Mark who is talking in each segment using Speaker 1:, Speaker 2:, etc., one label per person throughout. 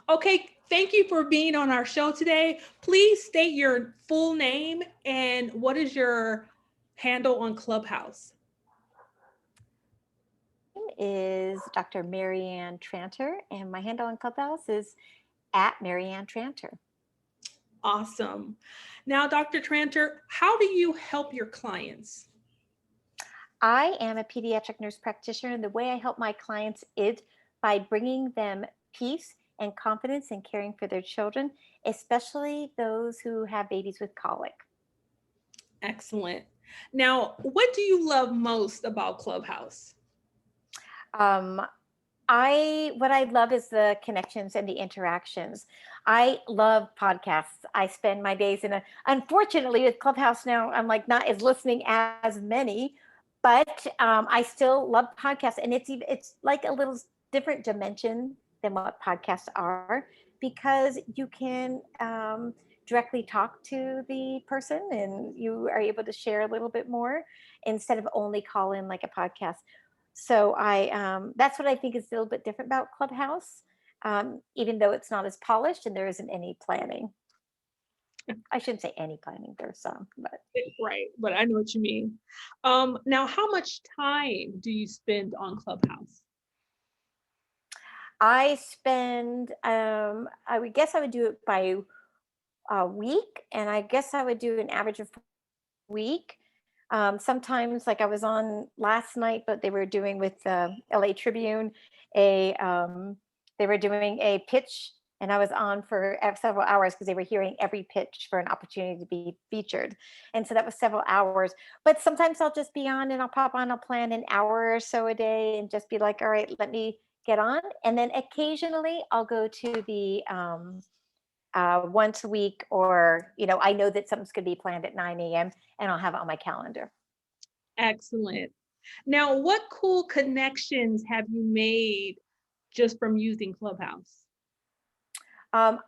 Speaker 1: Okay, thank you for being on our show today. Please state your full name and what is your handle on Clubhouse?
Speaker 2: Is Dr. Maryanne Tranter, and my handle on Clubhouse is at Maryanne Tranter.
Speaker 1: Awesome. Now, Dr. Tranter, how do you help your clients?
Speaker 2: I am a pediatric nurse practitioner, and the way I help my clients is by bringing them peace and confidence in caring for their children, especially those who have babies with colic.
Speaker 1: Excellent. Now, what do you love most about Clubhouse?
Speaker 2: Um, what I love is the connections and the interactions. I love podcasts. I spend my days unfortunately with Clubhouse now, I'm like not as listening as many, but I still love podcasts, and it's like a little different dimension than what podcasts are, because you can directly talk to the person and you are able to share a little bit more instead of only call in like a podcast. So that's what I think is a little bit different about Clubhouse, even though it's not as polished and there isn't any planning. I shouldn't say any planning, there's some, but.
Speaker 1: Right, but I know what you mean. Now, how much time do you spend on Clubhouse?
Speaker 2: I spend, I would guess I would do it by a week, and I guess I would do an average of a week. Sometimes, like I was on last night, but they were doing with the LA Tribune they were doing a pitch, and I was on for several hours because they were hearing every pitch for an opportunity to be featured, and so that was several hours. But sometimes I'll just be on and I'll pop on. I'll plan an hour or so a day and just be like, all right, let me get on, and then occasionally I'll go to the once a week, or I know that something's going to be planned at 9 a.m. and I'll have it on my calendar.
Speaker 1: Excellent. Now, what cool connections have you made just from using Clubhouse?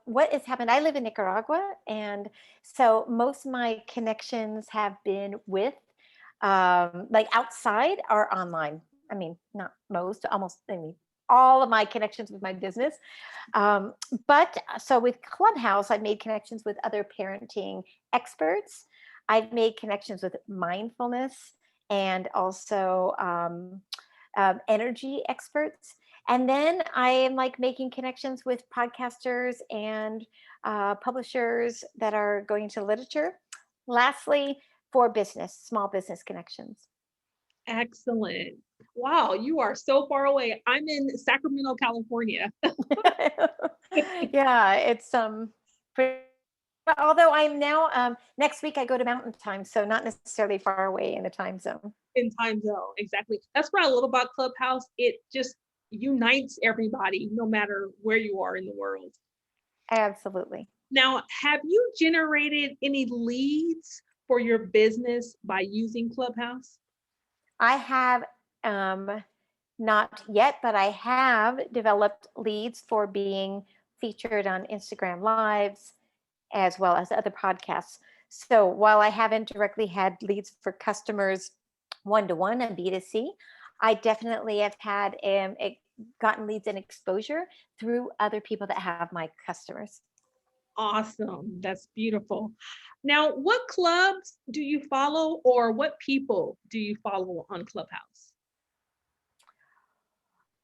Speaker 2: What has happened? I live in Nicaragua, and so most of my connections have been with like outside or online. I mean, not most, almost. I mean, all of my connections with my business. But so with Clubhouse, I've made connections with other parenting experts. I've made connections with mindfulness and also energy experts. And then I am like making connections with podcasters and publishers that are going to literature. Lastly, for business, small business connections.
Speaker 1: Excellent. Wow, you are so far away. I'm in Sacramento, California.
Speaker 2: Yeah, it's although I'm now next week I go to Mountain Time, so not necessarily far away in the time zone.
Speaker 1: In time zone, exactly. That's what I love about Clubhouse. It just unites everybody, no matter where you are in the world.
Speaker 2: Absolutely.
Speaker 1: Now, have you generated any leads for your business by using Clubhouse?
Speaker 2: I have not yet, but I have developed leads for being featured on Instagram Lives as well as other podcasts. So while I haven't directly had leads for customers one-to-one and B2C, I definitely have had gotten leads and exposure through other people that have my customers.
Speaker 1: Awesome. That's beautiful. Now, what clubs do you follow, or what people do you follow on Clubhouse?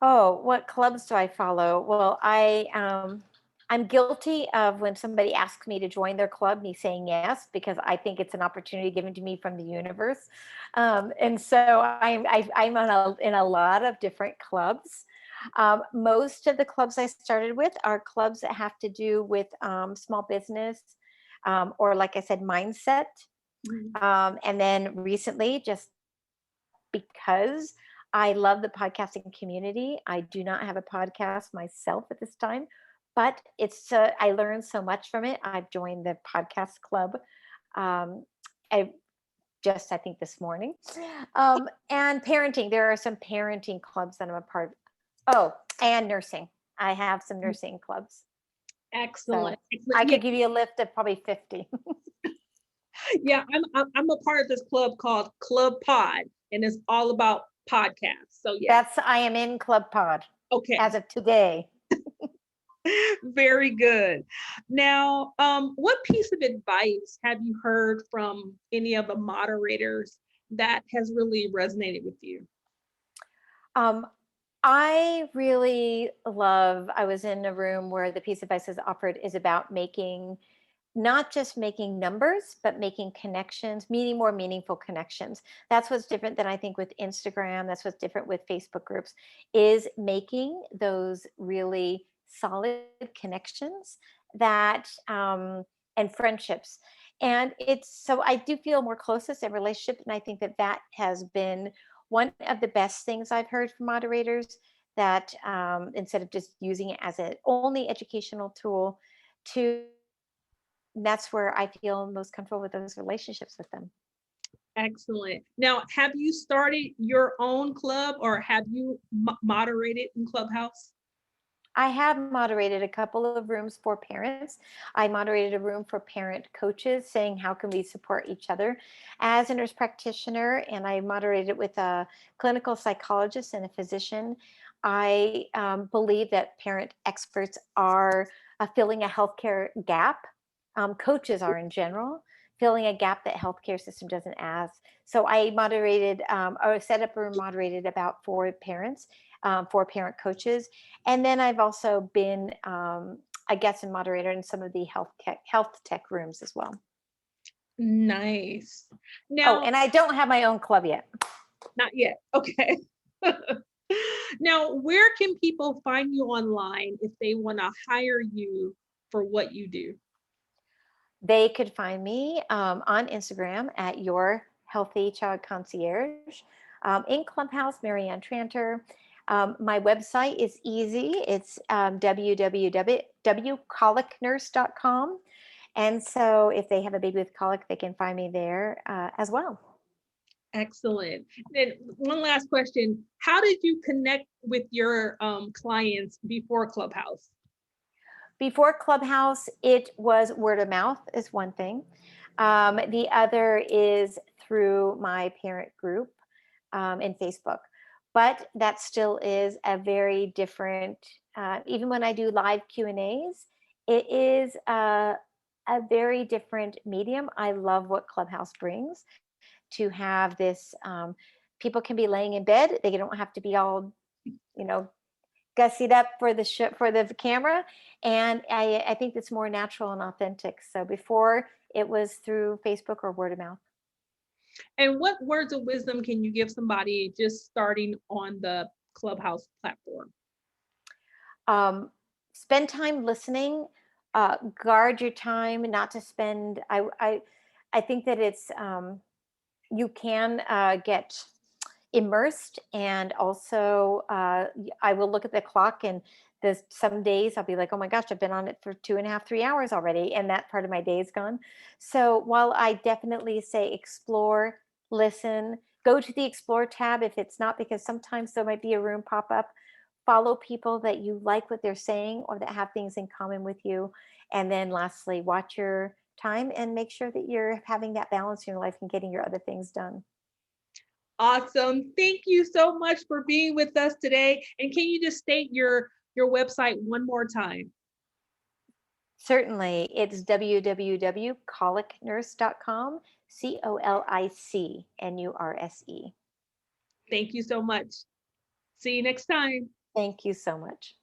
Speaker 2: Oh, what clubs do I follow? Well, I'm guilty of when somebody asks me to join their club, me saying yes, because I think it's an opportunity given to me from the universe. And so I'm in a lot of different clubs. Most of the clubs I started with are clubs that have to do with small business, or like I said, mindset. And then recently, just because I love the podcasting community, I do not have a podcast myself at this time, but I learned so much from it. I've joined the podcast club. I think this morning. And parenting, there are some parenting clubs that I'm a part of. Oh, and nursing. I have some nursing clubs.
Speaker 1: Excellent.
Speaker 2: So I could give you a list of probably 50.
Speaker 1: Yeah, I'm a part of this club called Club Pod, and it's all about podcasts. So yeah,
Speaker 2: I am in Club Pod.
Speaker 1: Okay.
Speaker 2: As of today.
Speaker 1: Very good. Now, what piece of advice have you heard from any of the moderators that has really resonated with you?
Speaker 2: Um, I really love, I was in a room where the piece of advice is offered is about making, not just making numbers, but making connections, meaning more meaningful connections. That's what's different than I think with Instagram. That's what's different with Facebook groups, is making those really solid connections that, and friendships. And it's so I do feel more closeness in relationships. And I think that that has been one of the best things I've heard from moderators, that instead of just using it as an only educational tool, to that's where I feel most comfortable with those relationships with them.
Speaker 1: Excellent. Now, have you started your own club or have you moderated in Clubhouse?
Speaker 2: I have moderated a couple of rooms for parents. I moderated a room for parent coaches saying, how can we support each other as a nurse practitioner? And I moderated with a clinical psychologist and a physician. I believe that parent experts are filling a healthcare gap. Coaches are in general filling a gap that healthcare system doesn't ask. So I moderated or set up or moderated about four parents, four parent coaches. And then I've also been a guest and moderator in some of the health tech rooms as well.
Speaker 1: Nice.
Speaker 2: Oh,
Speaker 1: Now,
Speaker 2: and I don't have my own club yet.
Speaker 1: not yet. Okay. Now, where can people find you online if they want to hire you for what you do?
Speaker 2: They could find me on Instagram at Your Healthy Child Concierge, in Clubhouse, Maryanne Tranter. My website is easy. It's www.colicnurse.com. And so if they have a baby with colic, they can find me there as well.
Speaker 1: Excellent. Then one last question. How did you connect with your clients before Clubhouse?
Speaker 2: Before Clubhouse, it was word of mouth is one thing. The other is through my parent group in Facebook. But that still is a very different, even when I do live Q&As, it is a very different medium. I love what Clubhouse brings to have this. People can be laying in bed. They don't have to be all, you know, gussied up for the for the camera, and I think it's more natural and authentic. So before, it was through Facebook or word of mouth.
Speaker 1: And what words of wisdom can you give somebody just starting on the Clubhouse platform?
Speaker 2: Spend time listening. Guard your time, not to spend. I think that it's you can get immersed, and also I will look at the clock, and there's some days I'll be like, oh my gosh, I've been on it for 2.5 3 hours already, and that part of my day is gone. So while I definitely say explore, listen, go to the explore tab if it's not, because sometimes there might be a room pop up. Follow people that you like what they're saying or that have things in common with you. And then lastly, watch your time and make sure that you're having that balance in your life and getting your other things done.
Speaker 1: Awesome. Thank you so much for being with us today. And can you just state your website one more time?
Speaker 2: Certainly, it's www.colicnurse.com, COLICNURSE.
Speaker 1: Thank you so much. See you next time.
Speaker 2: Thank you so much.